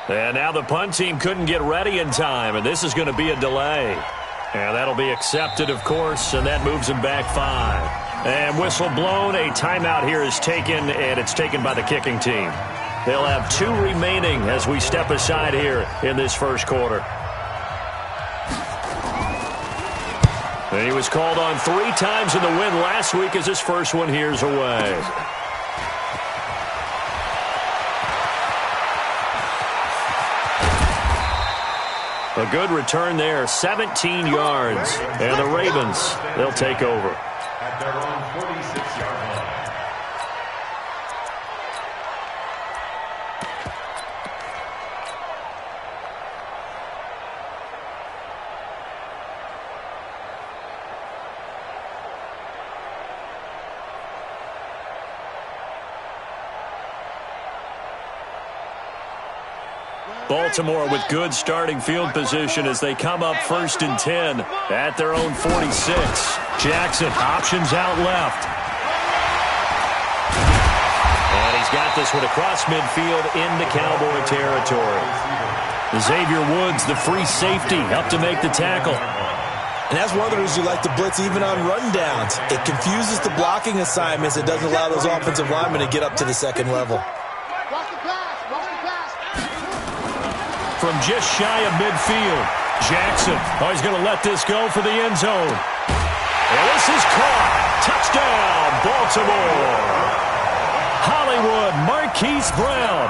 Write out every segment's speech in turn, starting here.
And now the punt team couldn't get ready in time, and this is going to be a delay. And that'll be accepted, of course, and that moves them back 5. And whistle blown, a timeout here is taken, and it's taken by the kicking team. They'll have 2 remaining as we step aside here in this first quarter. And he was called on 3 times in the win last week as his first one here's away. A good return there, 17 yards. And the Ravens, they'll take over. At their own 46-yard line. Baltimore with good starting field position as they come up 1st and 10 at their own 46. Jackson options out left. And he's got this one across midfield into Cowboy territory. Xavier Woods, the free safety, up to make the tackle. And that's one of the reasons you like to blitz even on rundowns. It confuses the blocking assignments. It doesn't allow those offensive linemen to get up to the second level. From just shy of midfield, Jackson. Oh, he's going to let this go for the end zone. And this is caught. Touchdown, Baltimore. Hollywood Marquise Brown.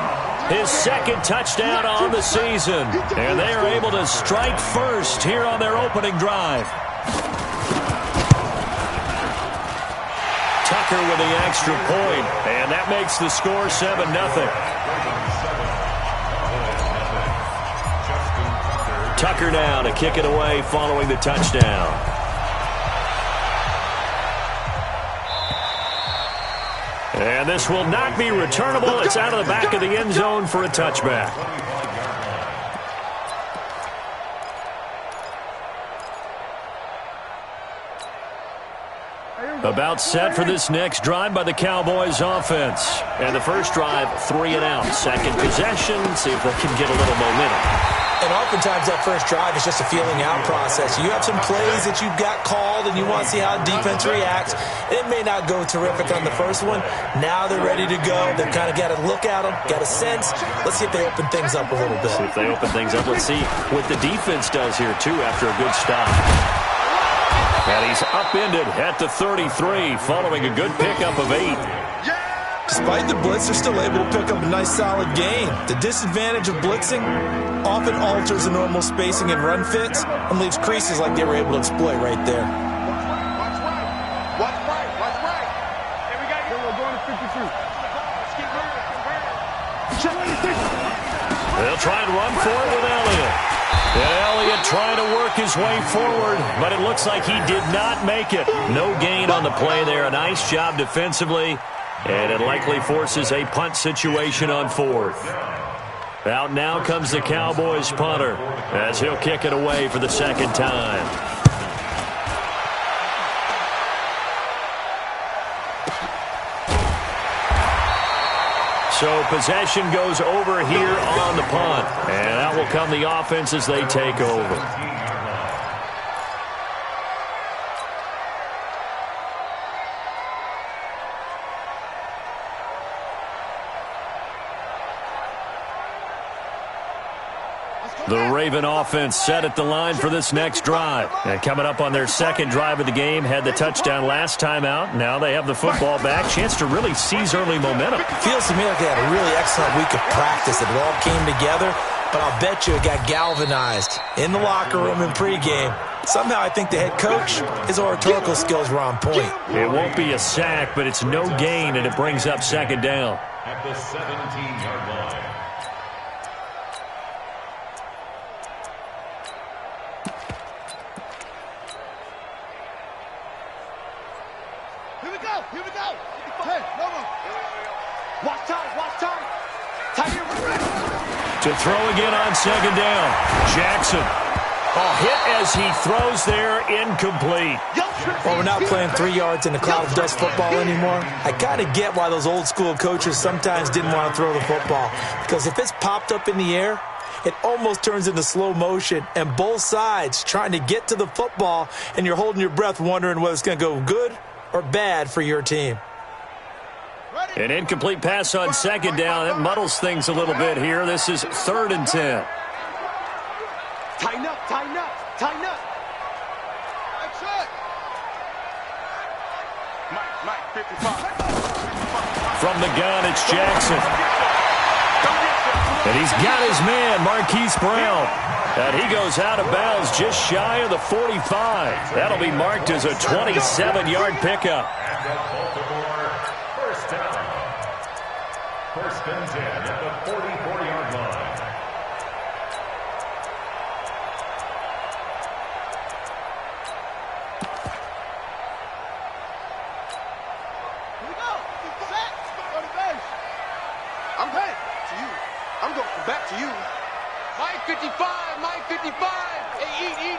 His 2nd touchdown on the season. And they are able to strike first here on their opening drive. Tucker with the extra point. And that makes the score 7-0. Tucker now to kick it away following the touchdown. And this will not be returnable. It's out of the back of the end zone for a touchback. About set for this next drive by the Cowboys offense. And the first drive, 3 and out. Second possession, see if they can get a little momentum. And oftentimes that first drive is just a feeling out process. You have some plays that you've got called and you want to see how defense reacts. It may not go terrific on the first one. Now they're ready to go. They've kind of got to look at them, got a sense. Let's see if they open things up a little bit. See if they open things up. Let's see what the defense does here, too, after a good stop. And he's upended at the 33 following a good pickup of 8. Despite the blitz, they're still able to pick up a nice solid gain. The disadvantage of blitzing often alters the normal spacing and run fits and leaves creases like they were able to exploit right there. Watch right. Here we go. We're going to 52. They'll try and run for it with Elliott. And Elliott trying to work his way forward, but it looks like he did not make it. No gain on the play there. A nice job defensively. And it likely forces a punt situation on 4th. Out now comes the Cowboys punter as he'll kick it away for the 2nd time. So possession goes over here on the punt. And out will come the offense as they take over. The Raven offense set at the line for this next drive. And coming up on their 2nd drive of the game, had the touchdown last time out. Now they have the football back. Chance to really seize early momentum. Feels to me like they had a really excellent week of practice. It all came together, but I'll bet you it got galvanized in the locker room in pregame. Somehow I think the head coach, his oratorical skills were on point. It won't be a sack, but it's no gain, and it brings up 2nd down. At the 17-yard line. Here we go. Hey, no. Watch time. Tight here. To throw again on 2nd down. Jackson. Oh, hit as he throws there, incomplete. Well, we're not playing 3 yards in a cloud of dust football anymore. I kind of get why those old school coaches sometimes didn't want to throw the football. Because if it's popped up in the air, it almost turns into slow motion, and both sides trying to get to the football, and you're holding your breath wondering whether it's going to go good or bad for your team. An incomplete pass on second down. That muddles things a little bit here. This is 3rd and 10. Tighten up, tighten up, tighten up. That's it. Mike, 55. From the gun, it's Jackson. And he's got his man, Marquise Brown. And he goes out of bounds just shy of the 45. That'll be marked as a 27-yard pickup. First down. 1st and 10 at the 44-yard line. Here we go. Set. Go to base. I'm ready. To you. I'm going back to you. Mike 55. Mike 55. Hey, eat.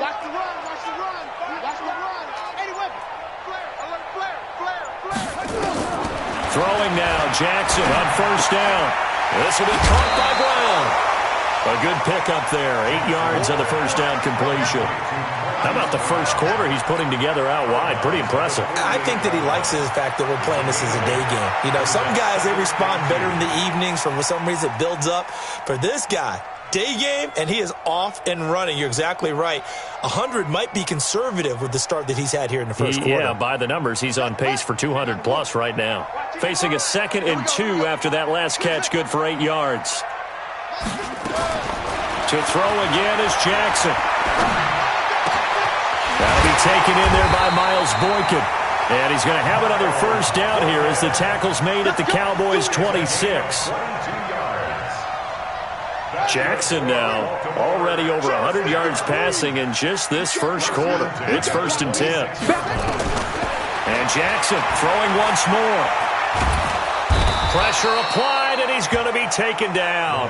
Watch the run. Watch the run. Watch the run. Any weapon. Flare. Alert. Flare. Let's go. Throwing now, Jackson on 1st down. This will be caught by Brown. A good pickup there, 8 yards on the 1st down completion. How about the first quarter he's putting together out wide? Pretty impressive. I think that he likes the fact that we're playing this as a day game. You know, some guys, they respond better in the evenings. For some reason, it builds up. For this guy, day game, and he is off and running. You're exactly right. 100 might be conservative with the start that he's had here in the first quarter. Yeah, by the numbers, he's on pace for 200-plus right now. Facing a 2nd and 2 after that last catch, good for 8 yards. To throw again is Jackson. That'll be taken in there by Miles Boykin. And he's going to have another 1st down here as the tackle's made at the Cowboys' 26. Jackson now already over 100 yards passing in just this first quarter. It's 1st and 10. And Jackson throwing once more. Pressure applied, and he's going to be taken down.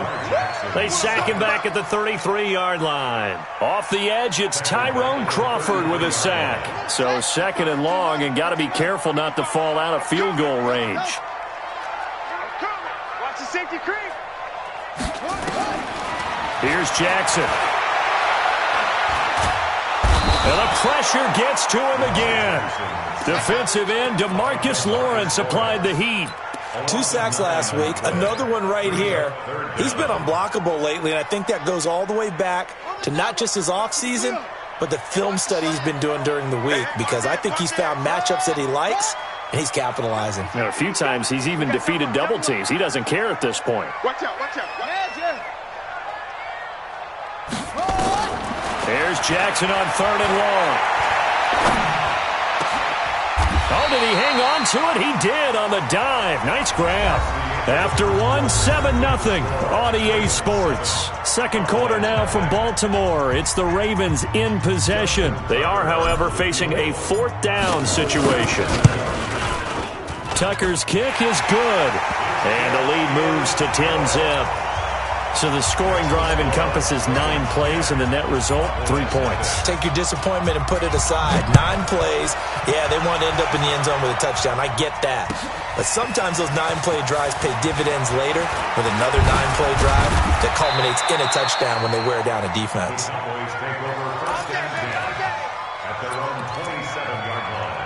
They sack him back at the 33-yard line. Off the edge, it's Tyrone Crawford with a sack. So 2nd and long, and got to be careful not to fall out of field goal range. Watch the safety creep. Here's Jackson. And the pressure gets to him again. Defensive end DeMarcus Lawrence applied the heat. 2 sacks last week, another one right here. He's been unblockable lately, and I think that goes all the way back to not just his offseason, but the film study he's been doing during the week, because I think he's found matchups that he likes, and he's capitalizing. A few times he's even defeated double teams. He doesn't care at this point. Watch out, watch out. There's Jackson on 3rd and long. Oh, did he hang on to it? He did on the dive. Nice grab. After 7-0 on EA Sports. 2nd quarter now from Baltimore. It's the Ravens in possession. They are, however, facing a 4th down situation. Tucker's kick is good. And the lead moves to 10-zip. So the scoring drive encompasses 9 plays, and the net result, 3 points. Take your disappointment and put it aside. 9 plays. Yeah, they want to end up in the end zone with a touchdown. I get that. But sometimes those 9-play drives pay dividends later with another 9-play drive that culminates in a touchdown when they wear down a defense. Cowboys take over 1st and 10 at their own 27-yard line.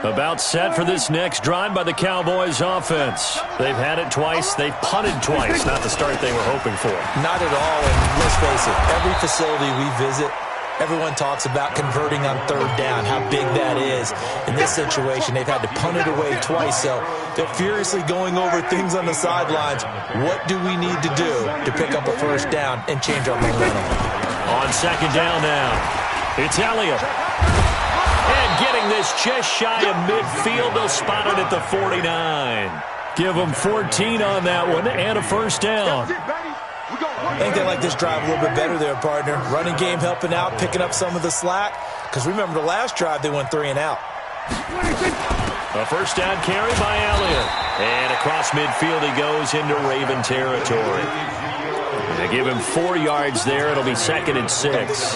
About set for this next drive by the Cowboys offense. They've had it twice. They've punted twice. Not the start they were hoping for. Not at all, and let's face it, every facility we visit, everyone talks about converting on 3rd down, how big that is. In this situation, they've had to punt it away twice, so they're furiously going over things on the sidelines. What do we need to do to pick up a 1st down and change our momentum? On 2nd down now, it's Elliott. And getting this just shy of midfield, they'll spot it at the 49. Give them 14 on that one and a 1st down. I think they like this drive a little bit better there, partner. Running game helping out, picking up some of the slack. because remember the last drive they went 3 and out. A first down carry by Elliott. And across midfield he goes into Raven territory. They give him 4 yards there. It'll be 2nd and 6.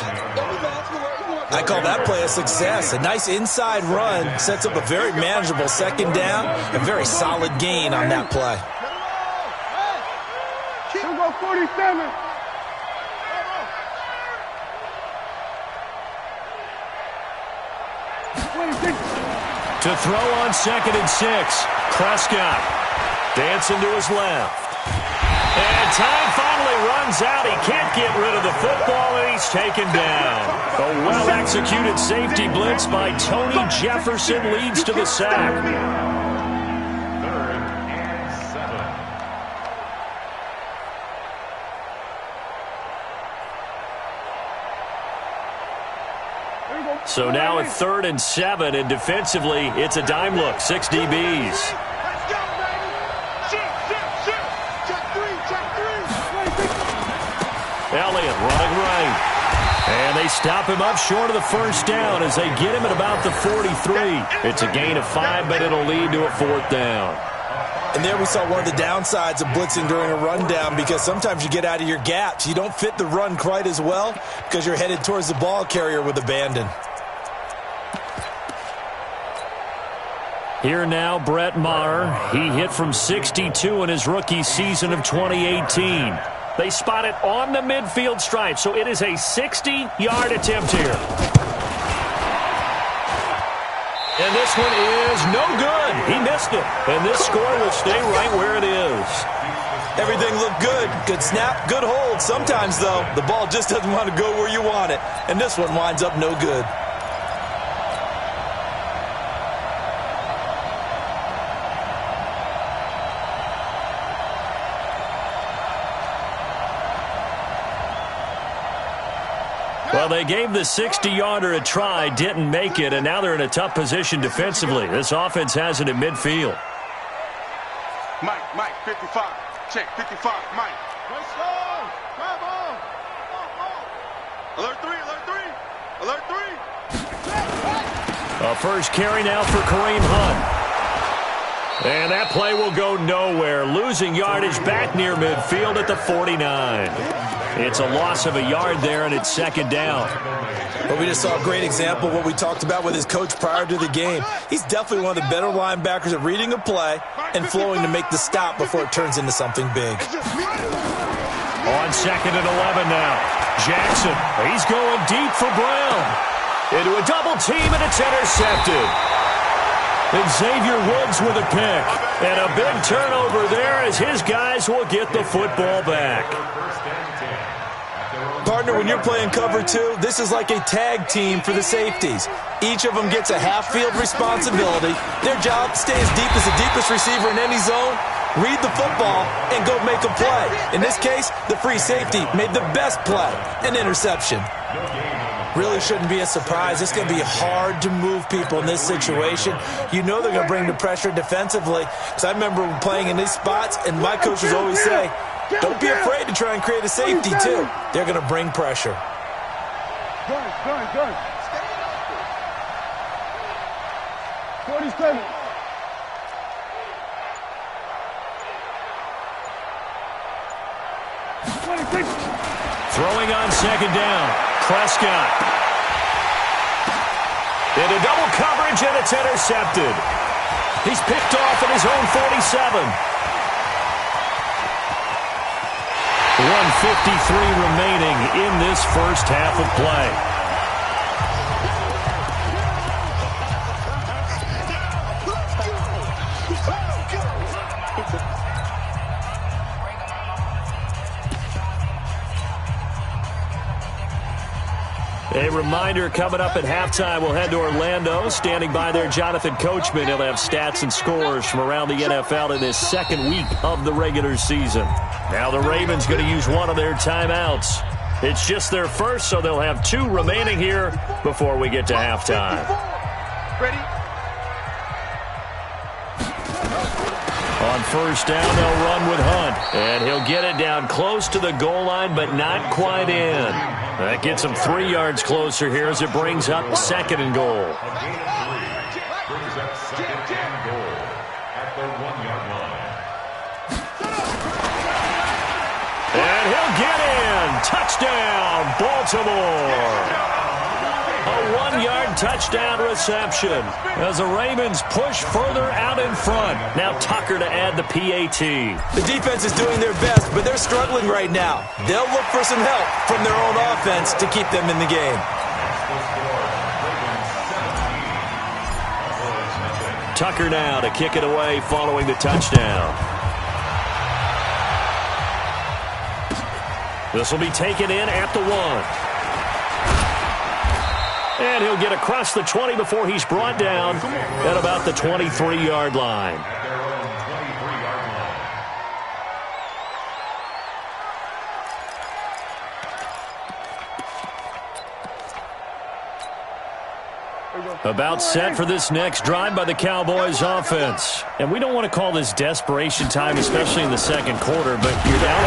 I call that play a success. A nice inside run sets up a very manageable 2nd down. A very solid gain on that play. Here go 47. To throw on 2nd and 6. Prescott dancing to his left. And time finally runs out. He can't get rid of the football, and he's taken down. A well-executed safety blitz by Tony Jefferson leads to the sack. 3rd and 7. So now at 3rd and 7, and defensively, it's a dime look. 6 DBs. Let's go, baby. Check 3, check 3. Elliott running right. And they stop him up short of the first down as they get him at about the 43. It's a gain of 5, but it'll lead to a 4th down. And there we saw one of the downsides of blitzing during a rundown, because sometimes you get out of your gaps. You don't fit the run quite as well because you're headed towards the ball carrier with abandon. Here now, Brett Maher. He hit from 62 in his rookie season of 2018. They spot it on the midfield stripe, so it is a 60-yard attempt here. And this one is no good. He missed it. And this score will stay right where it is. Everything looked good. Good snap, good hold. Sometimes, though, the ball just doesn't want to go where you want it. And this one winds up no good. Well, they gave the 60-yarder a try, didn't make it, and now they're in a tough position defensively. This offense has it in midfield. Mike, 55. Check, 55, Mike. Let's go. Come on. Alert 3, alert 3. A first carry now for Kareem Hunt. And that play will go nowhere. Losing yardage back near midfield at the 49. It's a loss of a yard there, and it's 2nd down. But we just saw a great example of what we talked about with his coach prior to the game. He's definitely one of the better linebackers at reading a play and flowing to make the stop before it turns into something big. On 2nd and 11 now. Jackson, he's going deep for Brown. Into a double team, and it's intercepted. And Xavier Woods with a pick. And a big turnover there as his guys will get the football back. Partner, when you're playing cover 2, this is like a tag team for the safeties. Each of them gets a half-field responsibility. Their job, stay as deep as the deepest receiver in any zone, read the football, and go make a play. In this case, the free safety made the best play, an interception. Really shouldn't be a surprise. It's going to be hard to move people in this situation. You know they're going to bring the pressure defensively. Because I remember playing in these spots, and my coaches always say, don't be afraid to try and create a safety, too. They're going to bring pressure. Good. 47. Throwing on 2nd down. Prescott. Into double coverage, and it's intercepted. He's picked off at his own 47. 1:53 remaining in this first half of play. A reminder, coming up at halftime, we'll head to Orlando. Standing by there, Jonathan Coachman. He'll have stats and scores from around the NFL in this 2nd week of the regular season. Now the Ravens going to use one of their timeouts. It's just their first, so they'll have 2 remaining here before we get to halftime. Ready? On On first down, they'll run with Hunt. And he'll get it down close to the goal line, but not quite in. That gets him 3 yards closer here as it brings up 2nd and goal. A gain of 3 brings up 2nd and goal at the 1-yard line. And he'll get in. Touchdown, Baltimore. A 1-yard touchdown reception as the Ravens push further out in front. Now Tucker to add the PAT. The defense is doing their best, but they're struggling right now. They'll look for some help from their own offense to keep them in the game. Tucker now to kick it away following the touchdown. This will be taken in at the 1. And he'll get across the 20 before he's brought down at about the 23-yard line. At their own 23-yard line. About set for this next drive by the Cowboys offense. And we don't want to call this desperation time, especially in the second quarter, but you're down.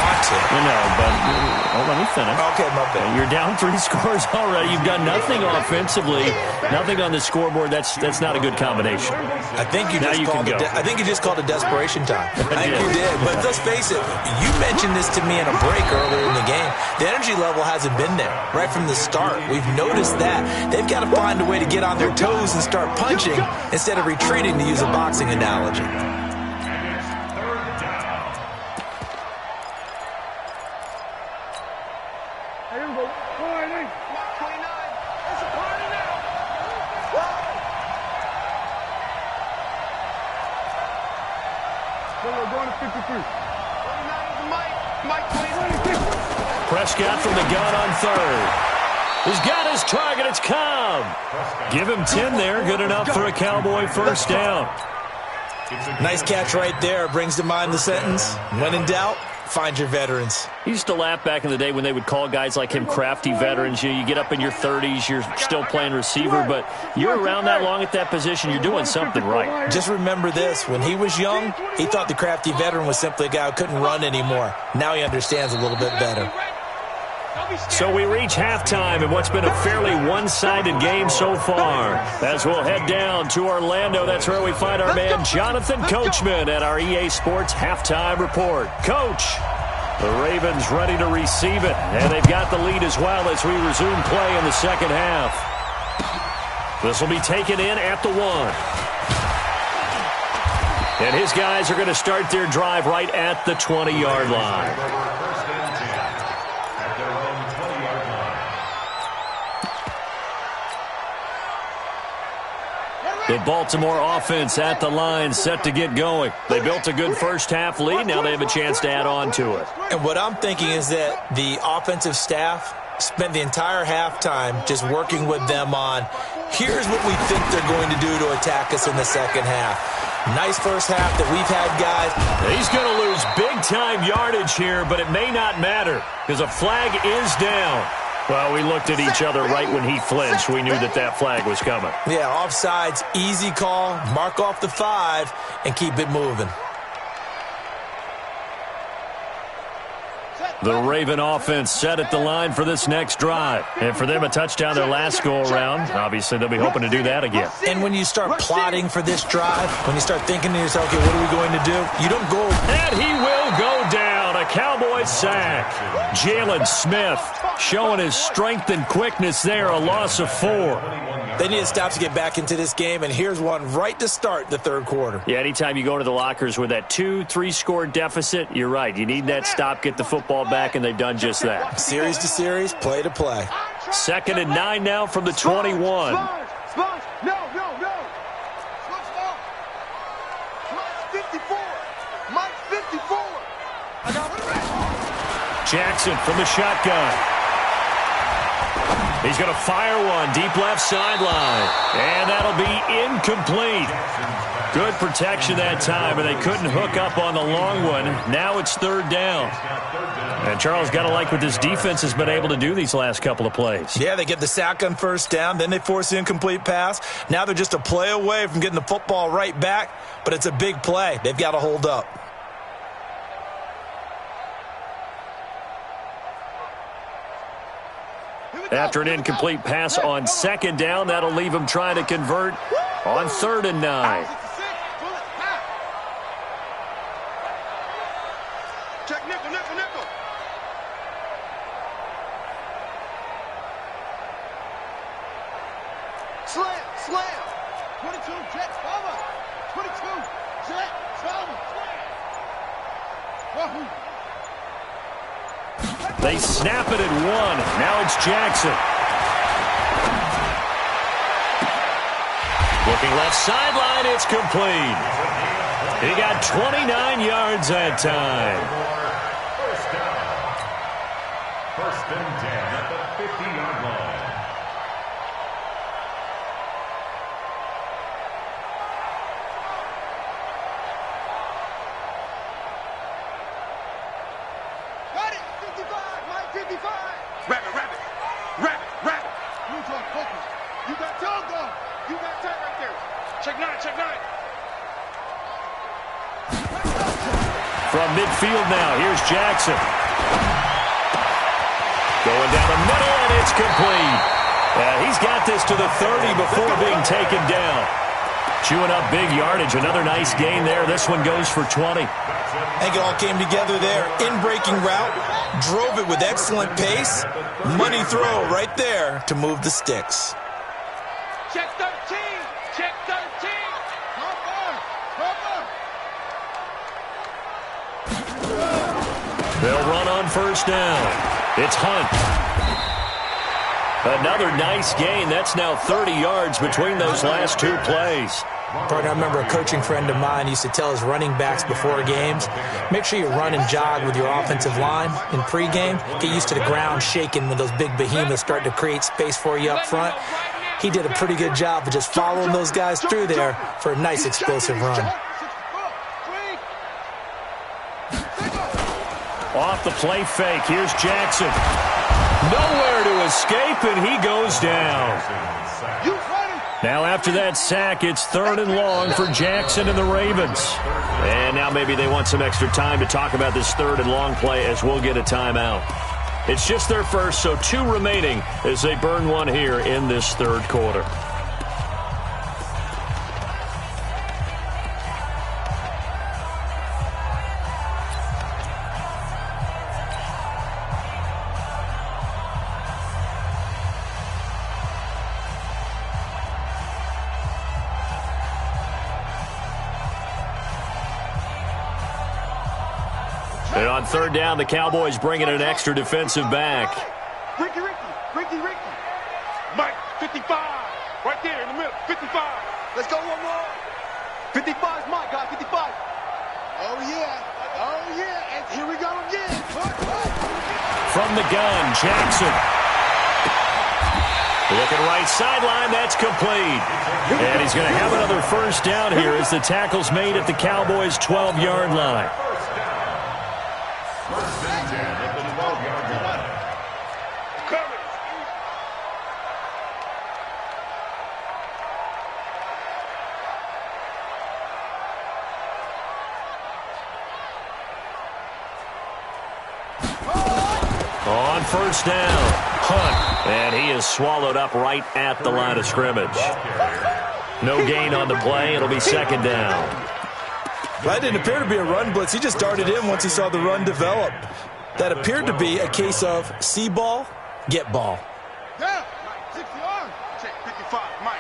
Let me finish. Okay, my bad. You're down 3 scores already. You've got nothing offensively, nothing on the scoreboard. That's not a good combination. I think you just called it desperation time. I think you did. But let's face it, you mentioned this to me in a break earlier in the game. The energy level hasn't been there right from the start. We've noticed that. They've got to find a way to get on their toes and start punching instead of retreating, to use a boxing analogy. Prescott from the gun on 3rd. He's got his target. It's Cobb. Give him 10 there. Good enough for a Cowboy first down. Nice catch right there. Brings to mind the sentence, when in doubt, find your veterans. He used to laugh back in the day when they would call guys like him crafty veterans. You get up in your 30s, you're still playing receiver, but you're around that long at that position, you're doing something right. Just remember this. When he was young, he thought the crafty veteran was simply a guy who couldn't run anymore. Now he understands a little bit better. So we reach halftime in what's been a fairly one-sided game so far. As we'll head down to Orlando, that's where we find our man Jonathan Coachman at our EA Sports Halftime Report. Coach, the Ravens ready to receive it, and they've got the lead as well as we resume play in the second half. This will be taken in at the 1. And his guys are going to start their drive right at the 20-yard line. The Baltimore offense at the line, set to get going. They built a good first-half lead. Now they have a chance to add on to it. And what I'm thinking is that the offensive staff spent the entire halftime just working with them on, here's what we think they're going to do to attack us in the second half. Nice first half that we've had, guys. He's going to lose big-time yardage here, but it may not matter because a flag is down. Well, we looked at each other right when he flinched. We knew that flag was coming. Yeah, offsides, easy call, mark off the 5, and keep it moving. The Raven offense set at the line for this next drive. And for them, a touchdown their last go-around. Obviously, they'll be hoping to do that again. And when you start plotting for this drive, when you start thinking to yourself, okay, what are we going to do? You don't go. And he will go down. A Cowboys sack. Jalen Smith showing his strength and quickness there. A loss of 4. They need a stop to get back into this game, and here's one right to start the third quarter. Yeah, anytime you go to the lockers with that 2-3 score deficit, you're right. You need that stop, get the football back, and they've done just that. Series to series, play to play. 2nd and 9 now from the 21. No. 54. Mike 54. Jackson from the shotgun. He's going to fire one deep left sideline. And that'll be incomplete. Good protection that time, and they couldn't hook up on the long one. Now it's 3rd down. And Charles, got to like what this defense has been able to do these last couple of plays. Yeah, they get the sack on first down, then they force the incomplete pass. Now they're just a play away from getting the football right back, but it's a big play. They've got to hold up. After an incomplete pass on second down, that'll leave him trying to convert on 3rd and 9. Check nickel, nickel, nickel. Slam, slam. 22, Jets, Bama. 22, Jet, Bama. Wahoo. They snap it at 1. Now it's Jackson. Looking left sideline, it's complete. He got 29 yards that time. First and 10 at the 50-yard line. Got it, 55, Mike 55. Rabbit, rabbit, rabbit, rabbit. You talk focus. You got Togo. You got tight right there. Check 9, check 9. From midfield now, here's Jackson. Going down the middle, and it's complete. He's got this to the 30 before being taken down. Chewing up big yardage. Another nice gain there. This one goes for 20. I think it all came together there. In-breaking route, drove it with excellent pace. Money throw right there to move the sticks. Check 13, check 13. They'll run on first down. It's Hunt. Another nice gain. That's now 30 yards between those last 2 plays. Partner, I remember a coaching friend of mine used to tell his running backs before games, make sure you run and jog with your offensive line in pregame. Get used to the ground shaking when those big behemoths start to create space for you up front. He did a pretty good job of just following those guys through there for a nice explosive run. Off the play fake, here's Jackson. Nowhere to escape, and he goes down. Now after that sack, it's 3rd and long for Jackson and the Ravens. And now maybe they want some extra time to talk about this 3rd and long play as we'll get a timeout. It's just their first, so 2 remaining as they burn one here in this 3rd quarter. And on 3rd down, the Cowboys bring in an extra defensive back. Ricky. Mike, 55. Right there in the middle, 55. Let's go one more. 55 is Mike, guys, 55. Oh, yeah. And here we go again. From the gun, Jackson. Looking right sideline, that's complete. And he's going to have another first down here as the tackle's made at the Cowboys' 12-yard line. First and 10 at the 12-yard line. On first down, Hunt. And he is swallowed up right at the line of scrimmage. No gain on the play. It'll be 2nd down. That didn't appear to be a run blitz. He just darted in once he saw the run develop. That appeared to be a case of see ball, get ball. Yeah, Mike, 60 yards. Check 55, Mike.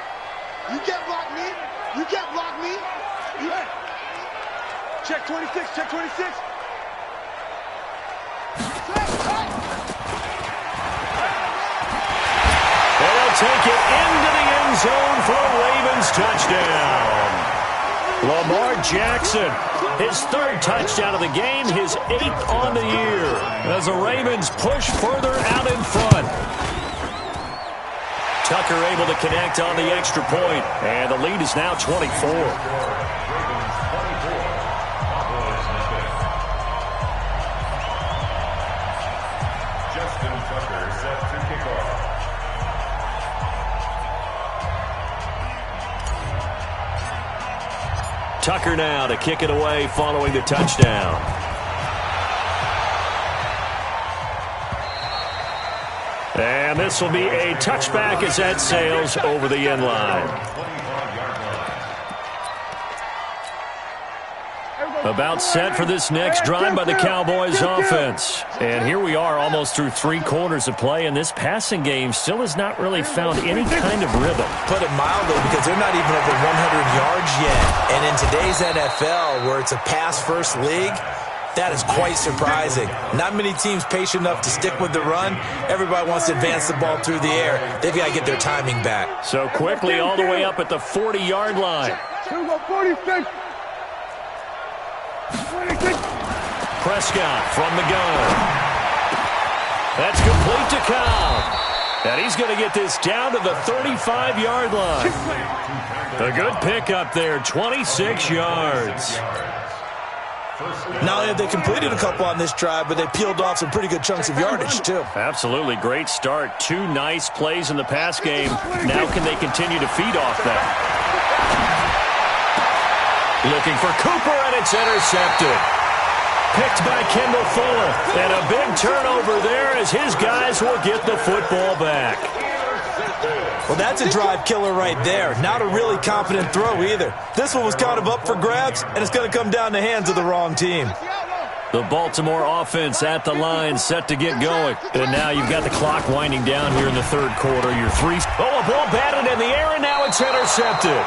You can't block me. Check 26, check 26. They'll take it into the end zone for a Ravens touchdown. Lamar Jackson, his 3rd touchdown of the game, his 8th on the year, as the Ravens push further out in front. Tucker able to connect on the extra point, and the lead is now 24. Tucker now to kick it away following the touchdown. And this will be a touchback as that sails over the end line. About set for this next drive by the Cowboys offense. And here we are almost through 3 quarters of play, and this passing game still has not really found any kind of rhythm. Put it mildly, because they're not even over 100 yards yet. And in today's NFL, where it's a pass-first league, that is quite surprising. Not many teams patient enough to stick with the run. Everybody wants to advance the ball through the air. They've got to get their timing back. So quickly all the way up at the 40-yard line. 46. Prescott from the gun. That's complete to Cobb. And he's going to get this down to the 35-yard line. A good pickup there, 26 yards. Not only have they completed a couple on this drive, but they peeled off some pretty good chunks of yardage, too. Absolutely. Great start. 2 nice plays in the pass game. Now can they continue to feed off that? Looking for Cooper, and it's intercepted. Picked by Kendall Fuller. And a big turnover there as his guys will get the football back. Well, that's a drive killer right there. Not a really confident throw either. This one was kind of up for grabs, and it's going to come down the hands of the wrong team. The Baltimore offense at the line, set to get going. And now you've got the clock winding down here in the third quarter. Your 3. Oh, a ball batted in the air, and now it's intercepted.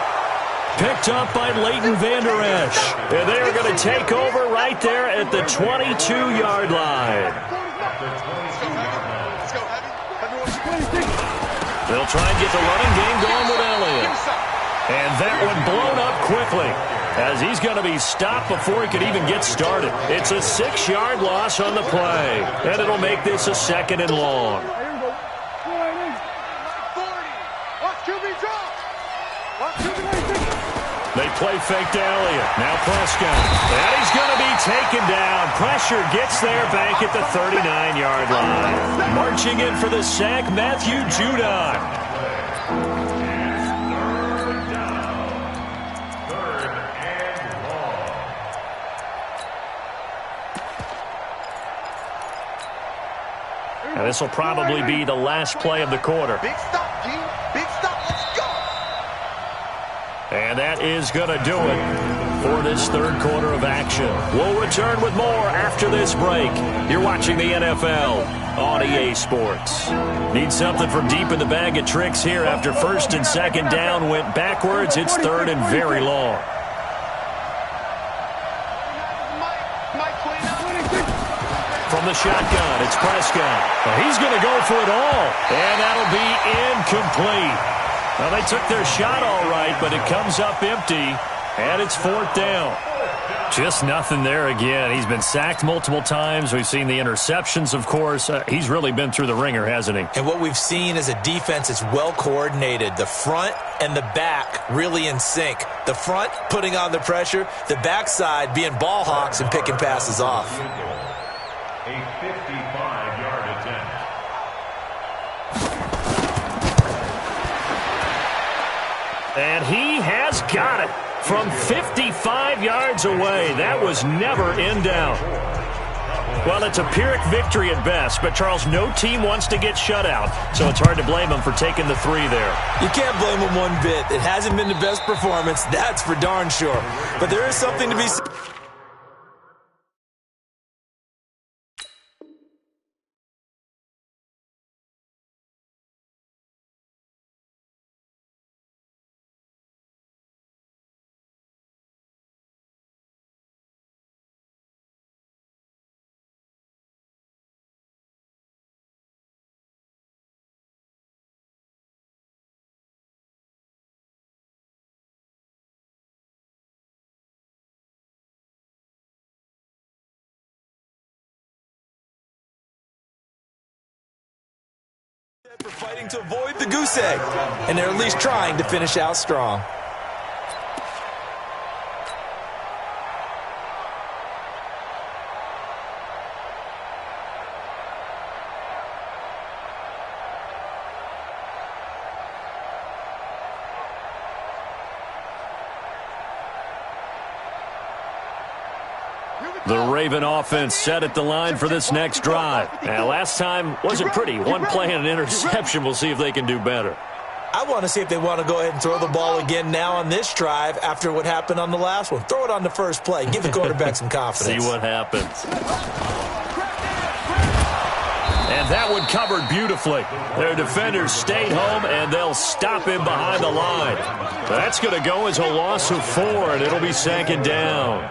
Picked up by Leighton Vander Esch. And they are going to take over right there at the 22-yard line. They'll try and get the running game going with Elliott. And that one blown up quickly as he's going to be stopped before he could even get started. It's a 6-yard loss on the play. And it'll make this a 2nd and long. They play fake to Elliott. Now Prescott. And he's going to be taken down. Pressure gets there back at the 39-yard line. Marching in for the sack, Matthew Judon. And this will probably be the last play of the quarter. Big stop, G. Big stop. Let's go. And that is going to do it for this third quarter of action. We'll return with more after this break. You're watching the NFL on EA Sports. Need something from deep in the bag of tricks here after 1st and 2nd down went backwards. It's 3rd and very long. From the shotgun, it's Prescott. He's going to go for it all, and that'll be incomplete. Well, they took their shot all right, but it comes up empty, and it's 4th down. Just nothing there again. He's been sacked multiple times. We've seen the interceptions, of course. He's really been through the ringer, hasn't he? And what we've seen is a defense that's well coordinated. The front and the back really in sync. The front putting on the pressure, the backside being ball hawks and picking passes off. A 55-yard attempt. And he has got it from 55 yards away. That was never in doubt. Well, it's a Pyrrhic victory at best, but, Charles, no team wants to get shut out, so it's hard to blame them for taking the 3 there. You can't blame them one bit. It hasn't been the best performance, that's for darn sure. But there is something to be said. For fighting to avoid the goose egg, and they're at least trying to finish out strong. Here we The Raven offense set at the line for this next drive. And last time wasn't pretty. One play and an interception. We'll see if they can do better. I want to see if they want to go ahead and throw the ball again now on this drive after what happened on the last one. Throw it on the first play. Give the quarterback some confidence. See what happens. And that one covered beautifully. Their defenders stayed home, and they'll stop him behind the line. That's going to go as a loss of 4, and it'll be second down.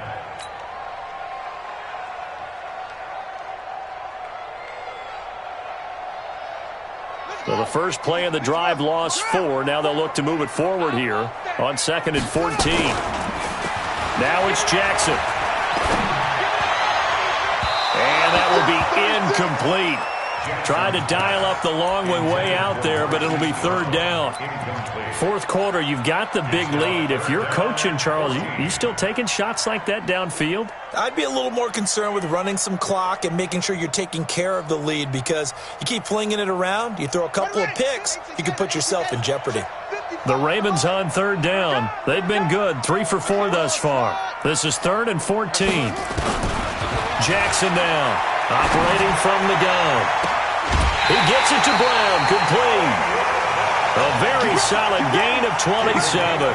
So the first play of the drive lost 4. Now they'll look to move it forward here on 2nd and 14. Now it's Jackson. And that will be incomplete. Tried to dial up the long way out there, but it'll be 3rd down. 4th quarter, you've got the big lead. If you're coaching, Charles, you still taking shots like that downfield? I'd be a little more concerned with running some clock and making sure you're taking care of the lead, because you keep flinging it around, you throw a couple of picks, you can put yourself in jeopardy. The Ravens on 3rd down. They've been good, 3 for 4 thus far. This is 3rd and 14. Jackson now, operating from the gun. He gets it to Brown, complete. A very solid gain of 27.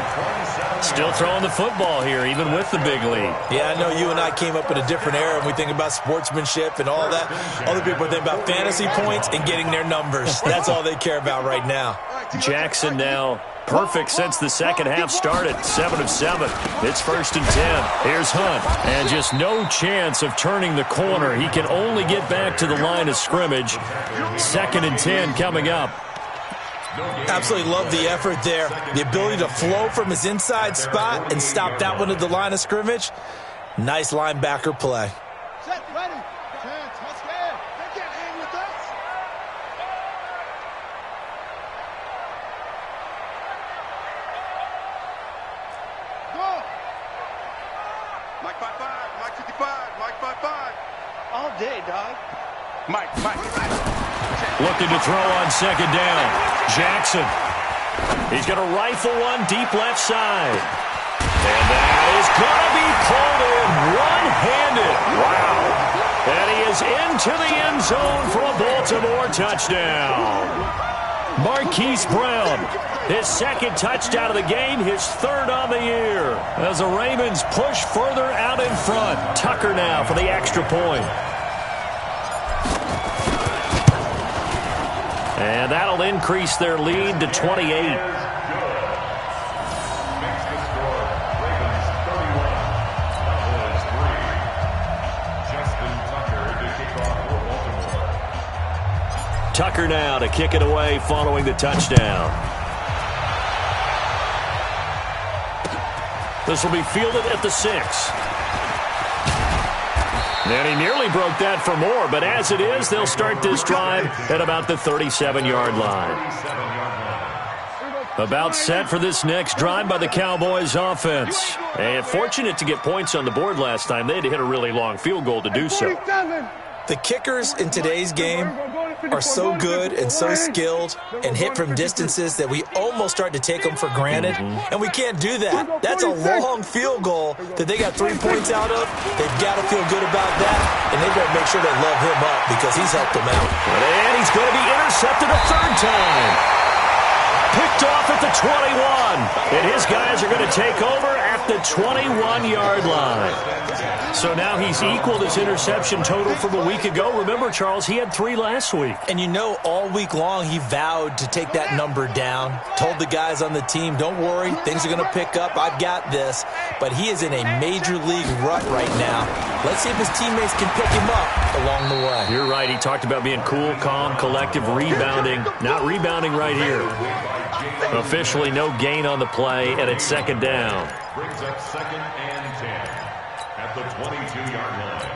Still throwing the football here, even with the big lead. Yeah, I know you and I came up in a different era, and we think about sportsmanship and all that. Other people think about fantasy points and getting their numbers. That's all they care about right now. Jackson now perfect since the second half started. 7 of 7. It's 1st and 10. Here's Hunt. And just no chance of turning the corner. He can only get back to the line of scrimmage. 2nd and 10 coming up. Absolutely love the effort there. The ability to flow from his inside spot and stop that one at the line of scrimmage. Nice linebacker play. Set, ready. Chance, let's get. They can't hang with us. Go. Mike 5-5, Mike 55, Mike 5-5. All day, dog. Mike. Looking to throw on 2nd down. Jackson. He's going to rifle one deep left side. And that is going to be pulled in one-handed. Wow. And he is into the end zone for a Baltimore touchdown. Marquise Brown, his 2nd touchdown of the game, his 3rd on the year. As the Ravens push further out in front. Tucker now for the extra point. And that'll increase their lead to 28. Tucker now to kick it away following the touchdown. This will be fielded at the 6. And he nearly broke that for more, but as it is, they'll start this drive at about the 37-yard line. About set for this next drive by the Cowboys offense. And fortunate to get points on the board last time. They had to hit a really long field goal to do so. The kickers in today's game are so good and so skilled and hit from distances that we almost start to take them for granted, and we can't do that. That's a long field goal that they got 3 points out of. They've got to feel good about that, and they've got to make sure they love him up because he's helped them out. And he's going to be intercepted a 3rd time. Picked off at the 21, and his guys are going to take over at the 21-yard line. So now he's equaled his interception total from a week ago. Remember, Charles, he had 3 last week. And you know, all week long he vowed to take that number down. Told the guys on the team, don't worry, things are going to pick up. I've got this. But he is in a major league rut right now. Let's see if his teammates can pick him up along the way. You're right. He talked about being cool, calm, collective, rebounding. Not rebounding right here. Officially no gain on the play, and it's 2nd down. Brings up 2nd and 10 at the 22-yard line.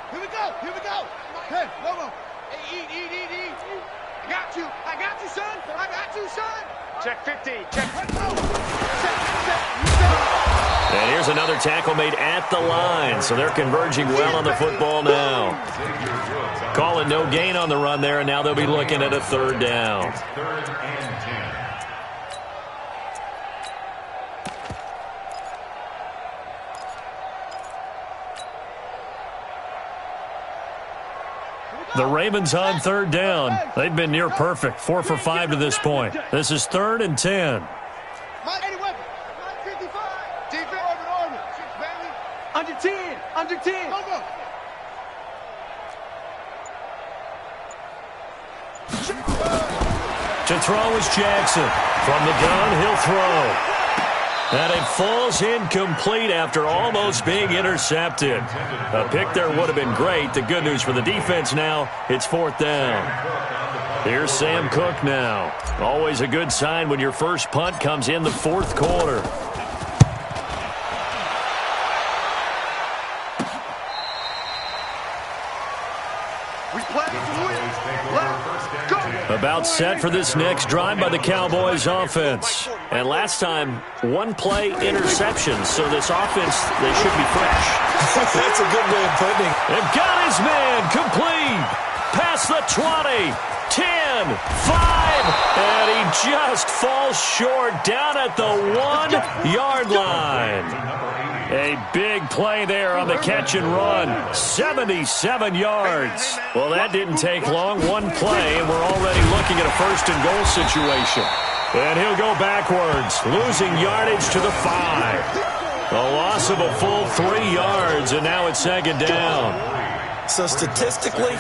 Here we go. Hey, Lobo. Hey, eat. I got you, son. Check 50. Check. Set. And here's another tackle made at the line, so they're converging well on the football now. Calling no gain on the run there, and now they'll be looking at a third down. Third and 10. The Ravens on third down. They've been near perfect, 4 for 5 to this point. This is 3rd and 10. Under 10. Under 10. Go, go. To throw is Jackson. From the gun, he'll throw. And it falls incomplete after almost being intercepted. A pick there would have been great. The good news for the defense now, it's 4th down. Here's Sam Cook now. Always a good sign when your first punt comes in the 4th quarter. About set for this next drive by the Cowboys offense. And last time, 1-play interception, so this offense, they should be fresh. That's a good way of putting it. They've got his man complete. Past the 20, 10, 5, and he just falls short down at the 1-yard line. A big play there on the catch and run. 77 yards. Well, that didn't take long. 1 play, and we're already looking at a 1st and goal situation. And he'll go backwards, losing yardage to the 5. A loss of a full 3 yards, and now it's 2nd down. So statistically,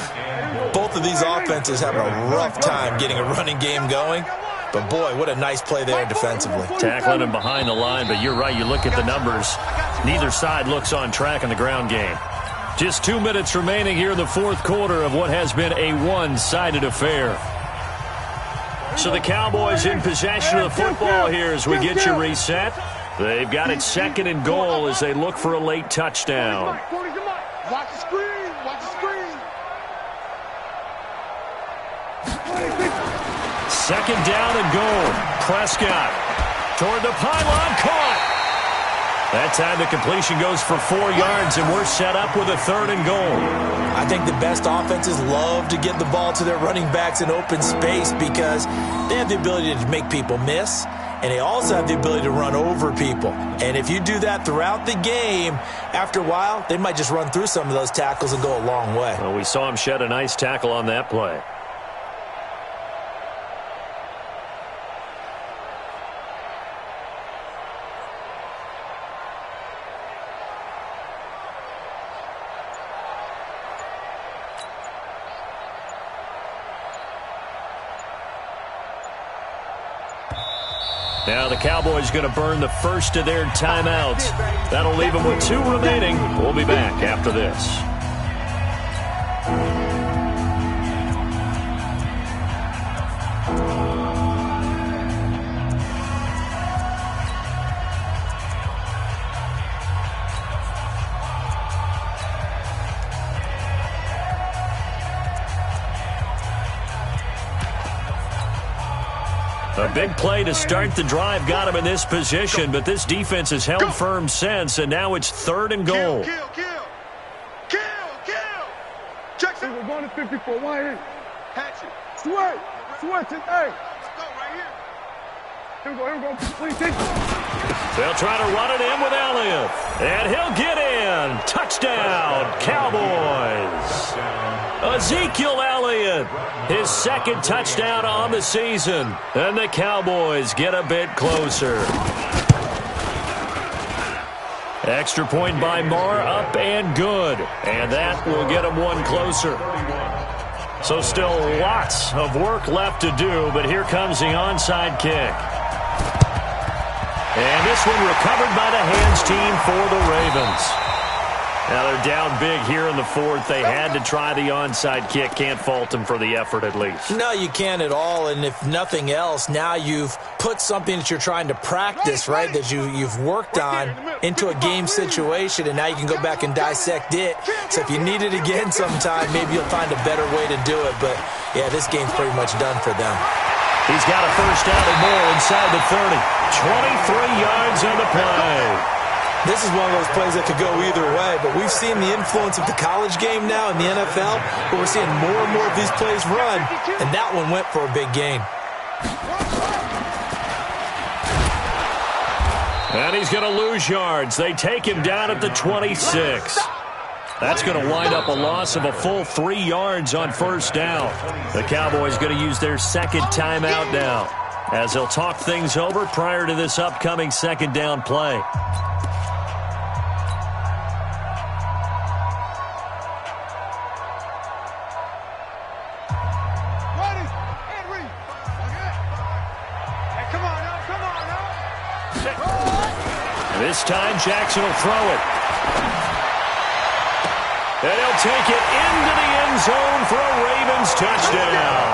both of these offenses having a rough time getting a running game going. But, boy, what a nice play there defensively. Tackling him behind the line, but you're right. You look at the numbers. Neither side looks on track in the ground game. Just 2 minutes remaining here in the 4th quarter of what has been a one-sided affair. So the Cowboys in possession of the football here as we get you reset. They've got it 2nd and goal as they look for a late touchdown. Watch the screen. Watch the screen. 2nd down and goal. Prescott toward the pylon, caught. That time the completion goes for 4 yards, and we're set up with a 3rd and goal. I think the best offenses love to get the ball to their running backs in open space because they have the ability to make people miss, and they also have the ability to run over people. And if you do that throughout the game, after a while, they might just run through some of those tackles and go a long way. Well, we saw him shed a nice tackle on that play. Now the Cowboys going to burn the first of their timeouts. That'll leave them with 2 remaining. We'll be back after this. A big play to start the drive got him in this position, but this defense has held firm since, and now it's 3rd and goal. Kill. Jackson. We're going to 54. Why ain't? Hatch it. Switch it. Hey. Let's go right here. Here we go. Please take it. They'll try to run it in with Elliott, and he'll get in. Touchdown, Cowboys. Ezekiel Elliott, his 2nd touchdown on the season, and the Cowboys get a bit closer. Extra point by Marr, up and good, and that will get them 1 closer. So still lots of work left to do, but here comes the onside kick. And this one recovered by the hands team for the Ravens. Now they're down big here in the 4th. They had to try the onside kick. Can't fault them for the effort at least. No, you can't at all. And if nothing else, now you've put something that you're trying to practice, right, that you've worked on into a game situation, and now you can go back and dissect it. So if you need it again sometime, maybe you'll find a better way to do it. But, yeah, this game's pretty much done for them. He's got a first down and more inside the 30. 23 yards on the play. This is one of those plays that could go either way, but we've seen the influence of the college game now in the NFL, but we're seeing more and more of these plays run, and that one went for a big gain. And he's going to lose yards. They take him down at the 26. That's going to wind up a loss of a full 3 yards on first down. The Cowboys going to use their second timeout now, as they'll talk things over prior to this upcoming second down play. This time, Jackson will throw it. And he'll take it into the end zone for a Ravens touchdown.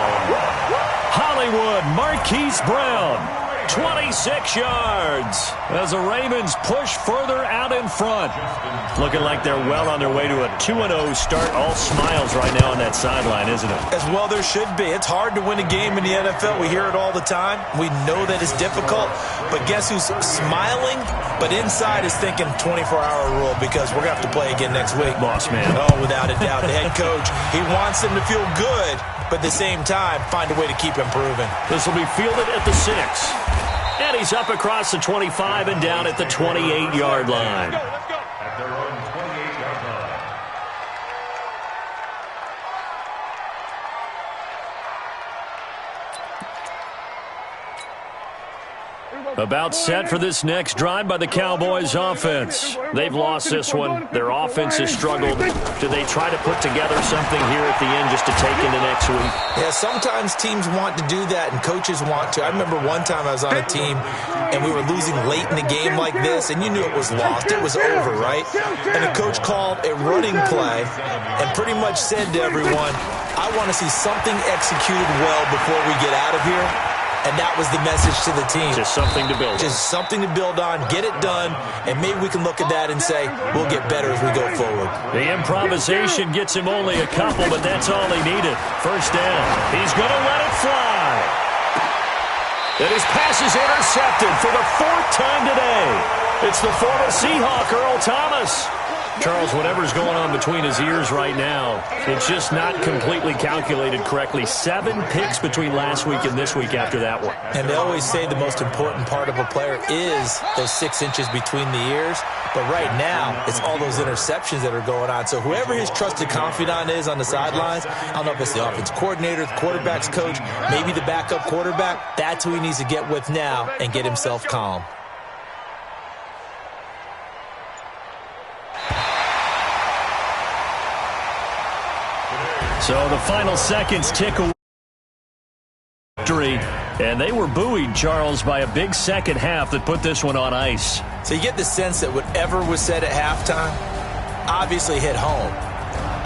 Hollywood Marquise Brown, 26 yards, as the Ravens push further out in front. Looking like they're well on their way to a 2-0 start. All smiles right now on that sideline, isn't it? As well there should be. It's hard to win a game in the NFL. We hear it all the time. We know that it's difficult. But guess who's smiling? But inside is thinking 24-hour rule, because we're going to have to play again next week. Boss man. Oh, without a doubt. The head coach, he wants them to feel good, but at the same time, find a way to keep improving. This will be fielded at the 6. And he's up across the 25 and down at the 28-yard line. At their own 28-yard line. About set for this next drive by the Cowboys offense. They've lost this one. Their offense has struggled. Do they try to put together something here at the end just to take into next week? Yeah, sometimes teams want to do that and coaches want to. I remember one time I was on a team and we were losing late in the game like this, and you knew it was lost. It was over, right? And the coach called a running play and pretty much said to everyone, I want to see something executed well before we get out of here. And that was the message to the team. Just something to build on. Just something to build on, get it done, and maybe we can look at that and say, we'll get better as we go forward. The improvisation gets him only a couple, but that's all he needed. First down. He's going to let it fly. And his pass is intercepted for the 4th time today. It's the former Seahawk, Earl Thomas. Charles, whatever's going on between his ears right now, it's just not completely calculated correctly. 7 picks between last week and this week after that one. And they always say the most important part of a player is those 6 inches between the ears. But right now, it's all those interceptions that are going on. So whoever his trusted confidant is on the sidelines, I don't know if it's the offense coordinator, the quarterback's coach, maybe the backup quarterback, that's who he needs to get with now and get himself calm. So the final seconds tick away. Victory, and they were buoyed, Charles, by a big second half that put this one on ice. So you get the sense that whatever was said at halftime obviously hit home.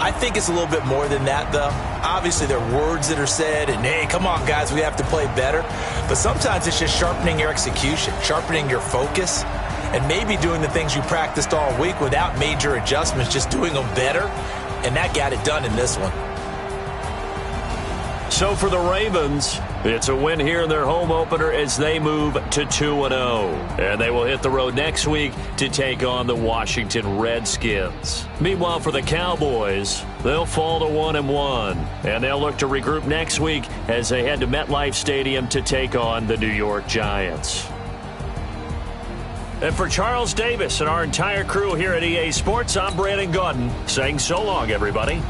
I think it's a little bit more than that, though. Obviously, there are words that are said, and, hey, come on, guys, we have to play better. But sometimes it's just sharpening your execution, sharpening your focus, and maybe doing the things you practiced all week without major adjustments, just doing them better, and that got it done in this one. So for the Ravens, it's a win here in their home opener as they move to 2-0. And they will hit the road next week to take on the Washington Redskins. Meanwhile, for the Cowboys, they'll fall to 1-1. And they'll look to regroup next week as they head to MetLife Stadium to take on the New York Giants. And for Charles Davis and our entire crew here at EA Sports, I'm Brandon Gaudin saying so long, everybody.